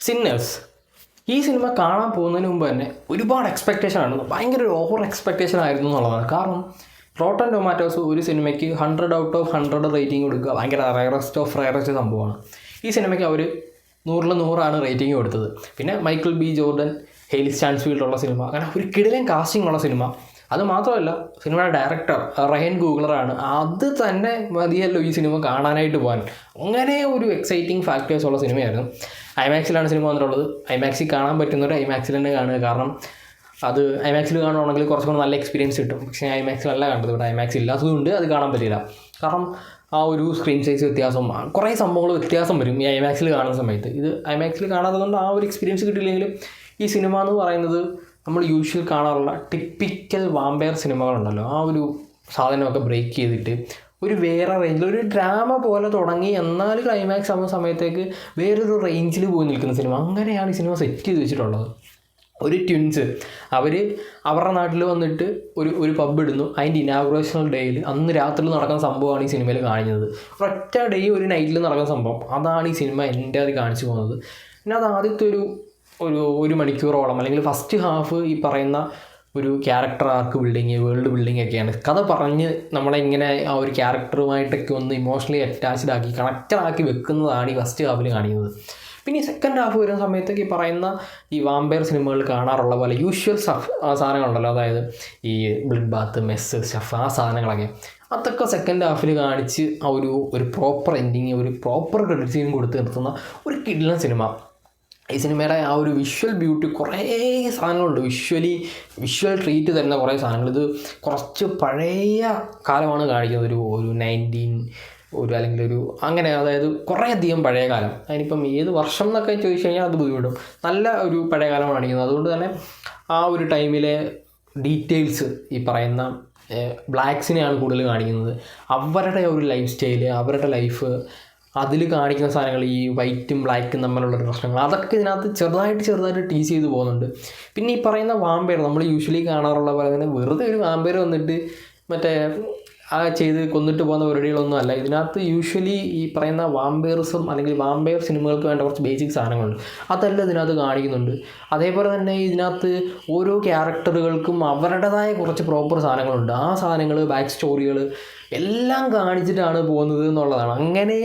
Sinners ഈ cinema കാണാൻ പോകുന്നതിന് മുമ്പ് തന്നെ ഒരുപാട് എക്സ്പെക്റ്റേഷൻ ആണ്, ഭയങ്കര ഒരു ഓവർ എക്സ്പെക്റ്റേഷൻ ആയിരുന്നു എന്നുള്ളതാണ്. കാരണം റോട്ടൻ ടൊമാറ്റോസ് ഒരു സിനിമയ്ക്ക് 100/100 റേറ്റിംഗ് കൊടുക്കുക ഭയങ്കര റയറസ്റ്റ് ഓഫ് റയറസ്റ്റ് സംഭവമാണ്. ഈ സിനിമയ്ക്ക് അവർ 100/100 റേറ്റിംഗ് കൊടുത്തത്. പിന്നെ മൈക്കിൾ ബി ജോർഡൻ, ഹെയ്ലി സ്റ്റാൻസ്ഫീൽഡ് ഉള്ള സിനിമ, അങ്ങനെ ഒരു കിടിലൻ കാസ്റ്റിംഗ് ഉള്ള സിനിമ. അത് മാത്രമല്ല സിനിമയുടെ ഡയറക്ടർ റയൻ കൂഗ്ലറാണ്. അത് തന്നെ മതിയല്ലോ ഈ സിനിമ കാണാനായിട്ട് പോകാൻ. അങ്ങനെ ഒരു എക്സൈറ്റിംഗ് ഫാക്ടേഴ്സ് ഉള്ള സിനിമയായിരുന്നു. ഐമാക്സിലാണ് സിനിമ വന്നിട്ടുള്ളത്. ഐമാക്സിൽ കാണാൻ പറ്റുന്നവർ ഐമാക്സിൽ തന്നെ കാണുക. കാരണം അത് ഐമാക്സിൽ കാണുകയാണെങ്കിൽ കുറച്ചും കൂടെ നല്ല എക്സ്പീരിയൻസ് കിട്ടും. പക്ഷേ ഐമാക്സിലല്ല കണ്ടത്. ഇവിടെ ഐമാക്സ് ഇല്ലാത്തതുകൊണ്ട് അത് കാണാൻ പറ്റില്ല. കാരണം ആ ഒരു സ്ക്രീൻ സൈസ് വ്യത്യാസം, കുറേ സംഭവങ്ങൾ വ്യത്യാസം വരും ഈ ഐമാക്സിൽ കാണുന്ന സമയത്ത്. ഇത് ഐമാക്സിൽ കാണാത്തതുകൊണ്ട് ആ ഒരു എക്സ്പീരിയൻസ് കിട്ടിയില്ലെങ്കിലും ഈ സിനിമ എന്ന് പറയുന്നത് നമ്മൾ യൂഷ്വൽ കാണാറുള്ള ടിപ്പിക്കൽ വാമ്പയർ സിനിമകളുണ്ടല്ലോ, ആ ഒരു സാധനമൊക്കെ ബ്രേക്ക് ചെയ്തിട്ട് ഒരു വേറെ റേഞ്ചിൽ ഒരു ഡ്രാമ പോലെ തുടങ്ങി എന്നാൽ ക്ലൈമാക്സ് ആവുന്ന സമയത്തേക്ക് വേറൊരു റേഞ്ചിൽ പോയി നിൽക്കുന്ന സിനിമ. അങ്ങനെയാണ് ഈ സിനിമ സെറ്റ് ചെയ്ത് വെച്ചിട്ടുള്ളത്. ഒരു ട്വിൻസ് അവർ അവരുടെ നാട്ടിൽ വന്നിട്ട് ഒരു പബ് ഇടുന്നു. അതിൻ്റെ ഇനാഗുറേഷണൽ ഡേയിൽ അന്ന് രാത്രി നടക്കുന്ന സംഭവമാണ് ഈ സിനിമയിൽ കാണിക്കുന്നത്. ഒരൊറ്റ ഡേ ഒരു നൈറ്റിൽ നടക്കുന്ന സംഭവം, അതാണ് ഈ സിനിമ എൻ്റെ അത് കാണിച്ചു പോകുന്നത്. പിന്നെ അത് ആദ്യത്തെ ഒരു മണിക്കൂറോളം അല്ലെങ്കിൽ ഫസ്റ്റ് ഹാഫ് ഈ പറയുന്ന ഒരു ക്യാരക്ടർ ആർക്ക് ബിൽഡിങ്, വേൾഡ് ബിൽഡിങ് ഒക്കെയാണ്. കഥ പറഞ്ഞ് നമ്മളെ ഇങ്ങനെ ആ ഒരു ക്യാരക്ടറുമായിട്ടൊക്കെ ഒന്ന് ഇമോഷണലി അറ്റാച്ച്ഡ് ആക്കി കണക്റ്റഡാക്കി വെക്കുന്നതാണ് ഈ ഫസ്റ്റ് ഹാഫിൽ കാണിക്കുന്നത്. പിന്നെ ഈ സെക്കൻഡ് ഹാഫ് വരുന്ന സമയത്തേക്ക് ഈ പറയുന്ന ഈ വാമ്പയർ സിനിമകൾ കാണാറുള്ള പോലെ യൂഷ്വൽ സാധനങ്ങളുണ്ടല്ലോ, അതായത് ഈ ബ്ലഡ് ബാത്ത്, മെസ്സ്, സ്റ്റഫ്, ആ സാധനങ്ങളൊക്കെ അതൊക്കെ സെക്കൻഡ് ഹാഫിൽ കാണിച്ച് ആ ഒരു പ്രോപ്പർ എൻഡിങ്, ഒരു പ്രോപ്പർ ക്രെഡിറ്റ് സീൻ കൊടുത്ത് നിർത്തുന്ന ഒരു കിടിലൻ സിനിമ. ഈ സിനിമയുടെ ആ ഒരു വിഷ്വൽ ബ്യൂട്ടി, കുറേ സാധനങ്ങളുണ്ട്. വിഷ്വൽ ട്രീറ്റ് തരുന്ന കുറേ സാധനങ്ങൾ. ഇത് കുറച്ച് പഴയ കാലമാണ് കാണിക്കുന്നത്. ഒരു 19 അല്ലെങ്കിൽ അങ്ങനെ, അതായത് കുറേ അധികം പഴയ കാലം. അതിനിപ്പം ഏത് വർഷം എന്നൊക്കെ ചോദിച്ചു കഴിഞ്ഞാൽ അത് ബുദ്ധിമുട്ടും. നല്ല ഒരു പഴയ കാലമാണ് കാണിക്കുന്നത്. അതുകൊണ്ട് തന്നെ ആ ഒരു ടൈമിലെ ഡീറ്റെയിൽസ്, ഈ പറയുന്ന ബ്ലാക്സിനെയാണ് കൂടുതൽ കാണിക്കുന്നത്. അവരുടെ ഒരു ലൈഫ് സ്റ്റൈല്, അവരുടെ ലൈഫ്, അതിൽ കാണിക്കുന്ന സാധനങ്ങൾ, ഈ വൈറ്റും ബ്ലാക്കും തമ്മിലുള്ളൊരു പ്രശ്നങ്ങൾ, അതൊക്കെ ഇതിനകത്ത് ചെറുതായിട്ട് ടീസ് ചെയ്ത് പോകുന്നുണ്ട്. പിന്നെ ഈ പറയുന്ന വാമ്പയർ, നമ്മൾ യൂഷ്വലി കാണാറുള്ള പോലെ തന്നെ വെറുതെ ഒരു വാമ്പയർ വന്നിട്ട് മറ്റേ ചെയ്ത് കൊന്നിട്ട് പോകുന്ന പരിപാടികളൊന്നും അല്ല. ഇതിനകത്ത് യൂഷ്വലി ഈ പറയുന്ന വാമ്പയറിസം അല്ലെങ്കിൽ വാമ്പയർ സിനിമകൾക്ക് വേണ്ട കുറച്ച് ബേസിക് സാധനങ്ങളുണ്ട്. അതെല്ലാം ഇതിനകത്ത് കാണിക്കുന്നുണ്ട്. അതേപോലെ തന്നെ ഇതിനകത്ത് ഓരോ ക്യാരക്ടറുകൾക്കും അവരുടേതായ കുറച്ച് പ്രോപ്പർ സാധനങ്ങളുണ്ട്. ആ സാധനങ്ങൾ, ബാക്ക് സ്റ്റോറികൾ എല്ലാം കാണിച്ചിട്ടാണ് പോകുന്നത് എന്നുള്ളതാണ്. അങ്ങനെ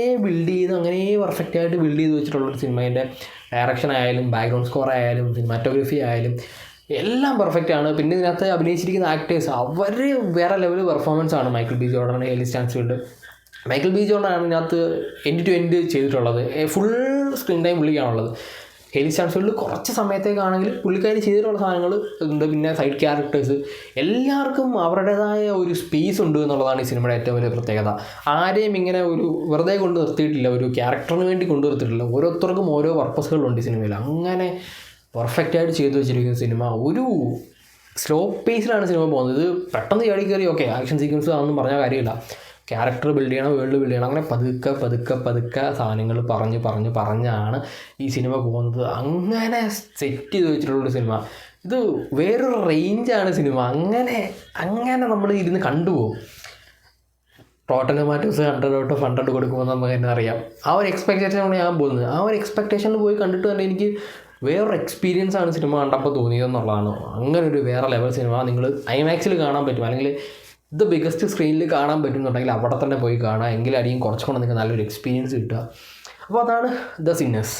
പെർഫെക്റ്റായിട്ട് ബിൽഡ് ചെയ്ത് വെച്ചിട്ടുള്ളൊരു സിനിമേൻ്റെ ഡയറക്ഷൻ ആയാലും ബാക്ക്ഗ്രൗണ്ട് സ്കോർ ആയാലും സിനിമാറ്റോഗ്രഫി ആയാലും എല്ലാം പെർഫെക്റ്റാണ്. പിന്നെ ഇതിനകത്ത് അഭിനയിച്ചിരിക്കുന്ന ആക്ടേഴ്സ്, അവർ വേറെ ലെവൽ പെർഫോമൻസ് ആണ്. Michael B Jordan, Hailee Steinfeld. Michael B Jordan ആണ് ഇതിനകത്ത് എൻഡ് ടു എൻഡ് ചെയ്തിട്ടുള്ളത്. ഫുൾ സ്ക്രീൻ ടൈം പുള്ളിക്കാണുള്ളത്. ഹെയ്ലി സ്റ്റാൻസ്ഫീൽഡ് കുറച്ച് സമയത്തേക്കാണെങ്കിൽ പുള്ളിക്കാരി ചെയ്തിട്ടുള്ള സാധനങ്ങൾ ഉണ്ട്. പിന്നെ സൈഡ് ക്യാരക്ടേഴ്സ്, എല്ലാവർക്കും അവരുടേതായ ഒരു സ്പേസ് ഉണ്ട് എന്നുള്ളതാണ് ഈ സിനിമയുടെ ഏറ്റവും വലിയ പ്രത്യേകത. ആരെയും ഇങ്ങനെ വെറുതെ കൊണ്ട് നിർത്തിയിട്ടില്ല, ഒരു ക്യാരക്ടറിന് വേണ്ടി കൊണ്ടു നിർത്തിയിട്ടില്ല. ഓരോരുത്തർക്കും ഓരോ പർപ്പസുകളുണ്ട് ഈ സിനിമയിൽ. അങ്ങനെ പെർഫെക്റ്റായിട്ട് ചെയ്തു വെച്ചിരിക്കുന്ന സിനിമ. ഒരു സ്ലോ പേസിലാണ് സിനിമ പോകുന്നത്. ഇത് പെട്ടെന്ന് ചാടി കയറി ഓക്കെ ആക്ഷൻ സീക്വൻസ് ആണെന്നും പറഞ്ഞാൽ കാര്യമില്ല. ക്യാരക്ടർ ബിൽഡ് ചെയ്യണം, വേൾഡ് ബിൽഡ് ചെയ്യണം. അങ്ങനെ പതുക്കെ സാധനങ്ങൾ പറഞ്ഞാണ് ഈ സിനിമ പോകുന്നത്. അങ്ങനെ സെറ്റ് ചെയ്ത് വെച്ചിട്ടുള്ളൊരു സിനിമ. ഇത് വേറൊരു റേഞ്ചാണ് സിനിമ. അങ്ങനെ നമ്മൾ ഇരുന്ന് കണ്ടുപോകും. റോട്ടൻ ടൊമാറ്റോസ് 100/100 കൊടുക്കുമ്പോൾ നമുക്ക് തന്നെ അറിയാം. ആ ഒരു എക്സ്പെക്റ്റേഷനാണ് ഞാൻ പോകുന്നത്. ആ ഒരു എക്സ്പെക്റ്റേഷനിൽ പോയി കണ്ടിട്ട് തന്നെ എനിക്ക് വേറൊരു എക്സ്പീരിയൻസ് ആണ് സിനിമ കണ്ടപ്പോൾ തോന്നിയതെന്നുള്ളതാണ്. അങ്ങനെ ഒരു വേറെ ലെവൽ സിനിമ നിങ്ങൾ ഐമാക്സിൽ കാണാൻ പറ്റും, അല്ലെങ്കിൽ ഇത് ബിഗസ്റ്റ് സ്ക്രീനിൽ കാണാൻ പറ്റുന്നുണ്ടെങ്കിൽ അവിടെ തന്നെ പോയി കാണാം. എങ്കിലായിരിക്കും കുറച്ചുകൂടെ നിങ്ങൾക്ക് നല്ലൊരു എക്സ്പീരിയൻസ് കിട്ടുക. അപ്പോൾ അതാണ് ദ സിന്നേഴ്സ്.